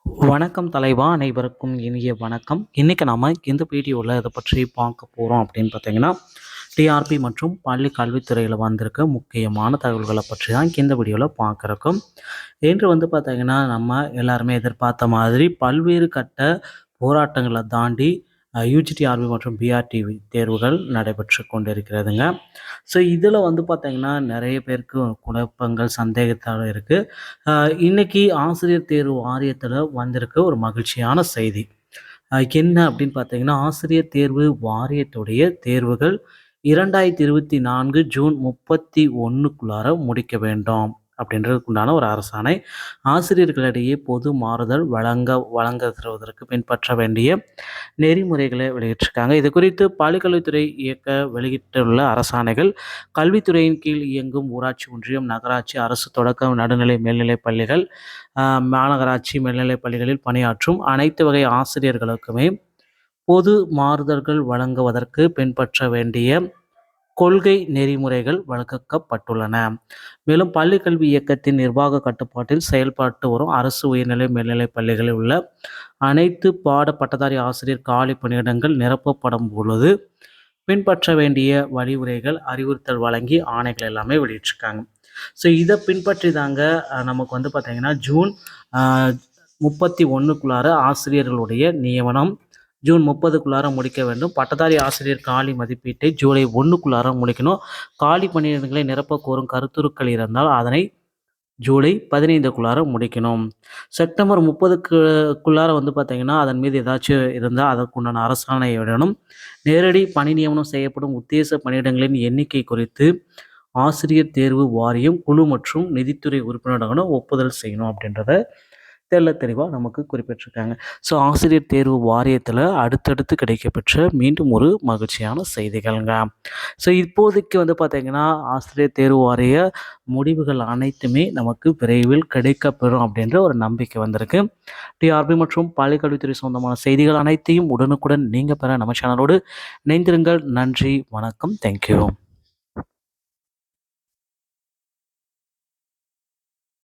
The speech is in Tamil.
வணக்கம் தலைவா, அனைவருக்கும் இனிய வணக்கம். இன்றைக்கி நாம் இந்த வீடியோவில் இதை பற்றி பார்க்க போகிறோம் அப்படின்னு பார்த்தீங்கன்னா, டிஆர்பி மற்றும் பள்ளி கல்வித்துறையில் வந்திருக்க முக்கியமான தகவல்களை பற்றி தான் இந்த வீடியோவில் பார்க்குறோம். இன்று பார்த்தீங்கன்னா, நம்ம எல்லாருமே எதிர்பார்த்த மாதிரி பல்வேறு கட்ட போராட்டங்களை தாண்டி யூஜிடிஆர்பி மற்றும் பிஆர்டிவி தேர்வுகள் நடைபெற்று கொண்டிருக்கிறதுங்க. ஸோ இதில் பார்த்தீங்கன்னா, நிறைய பேருக்கு குழப்பங்கள், சந்தேகத்தால் இருக்குது. இன்னைக்கு ஆசிரியர் தேர்வு வாரியத்தில் வந்திருக்க ஒரு மகிழ்ச்சியான செய்தி. என்ன அப்படின்னு பார்த்தீங்கன்னா, ஆசிரியர் தேர்வு வாரியத்துடைய தேர்வுகள் 2024 ஜூன் 31க்குள்ளார முடிக்க வேண்டும் அப்படின்றதுக்கு உண்டான ஒரு அரசாணை. ஆசிரியர்களிடையே பொது மாறுதல் வழங்குவதற்கு பின்பற்ற வேண்டிய நெறிமுறைகளை வெளியிட்டிருக்காங்க. இது குறித்து பள்ளிக்கல்வித்துறை வெளியிட்டுள்ள அரசாணைகள் கல்வித்துறையின் கீழ் இயங்கும் ஊராட்சி ஒன்றியம், நகராட்சி, அரசு தொடக்க நடுநிலை மேல்நிலைப் பள்ளிகள், மாநகராட்சி மேல்நிலைப் பள்ளிகளில் பணியாற்றும் அனைத்து வகை ஆசிரியர்களுக்குமே பொது மாறுதல்கள் வழங்குவதற்கு பின்பற்ற வேண்டிய கொள்கை நெறிமுறைகள் வகுக்கப்பட்டுள்ளன. மேலும் பள்ளி கல்வி இயக்கத்தின் நிர்வாக கட்டுப்பாட்டில் செயல்பட்டு வரும் அரசு உயர்நிலை மேல்நிலைப் பள்ளிகளில் உள்ள அனைத்து பாட பட்டதாரி ஆசிரியர் காலி பணியிடங்கள் நிரப்பப்படும் பொழுது பின்பற்ற வேண்டிய வழிமுறைகள், அறிவுறுத்தல் வழங்கி ஆணைகள் எல்லாமே வெளியிட்டிருக்காங்க. ஸோ இதை பின்பற்றி தாங்க நமக்கு பார்த்தீங்கன்னா ஜூன் 31க்குள்ளார ஆசிரியர்களுடைய நியமனம் ஜூன் 30க்குள்ளார முடிக்க வேண்டும். பட்டதாரி ஆசிரியர் காலி மதிப்பீட்டை ஜூலை 1க்குள்ளார முடிக்கணும். காலி பணியிடங்களை நிரப்ப கோரும் கருத்துருக்கள் இருந்தால் அதனை ஜூலை 15க்குள்ளார முடிக்கணும். செப்டம்பர் 30க்குள்ளார பார்த்தீங்கன்னா, அதன் மீது ஏதாச்சும் இருந்தால் அதற்குண்டான அரசாணை விடணும். நேரடி பணி நியமனம் செய்யப்படும் உத்தேச பணியிடங்களின் எண்ணிக்கை குறித்து ஆசிரியர் தேர்வு வாரியம் குழு மற்றும் நிதித்துறை உறுப்பினர்களும் ஒப்புதல் செய்யணும் அப்படின்றத தெளிவாக நமக்கு குறிப்பிட்டிருக்காங்க. ஸோ ஆசிரியர் தேர்வு வாரியத்தில் அடுத்தடுத்து கிடைக்கப்பெற்ற மீண்டும் ஒரு மகிழ்ச்சியான செய்திகள்ங்க. ஸோ இப்போதைக்கு பார்த்தீங்கன்னா, ஆசிரியர் தேர்வு வாரிய முடிவுகள் அனைத்துமே நமக்கு விரைவில் கிடைக்கப்பெறும் அப்படின்ற ஒரு நம்பிக்கை வந்திருக்கு. டிஆர்பி மற்றும் பள்ளிக்கல்வித்துறை சொந்தமான செய்திகள் அனைத்தையும் உடனுக்குடன் நீங்கள் பெற நம்ம சேனலோடு இணைந்திருங்கள். நன்றி, வணக்கம், தேங்க்யூ.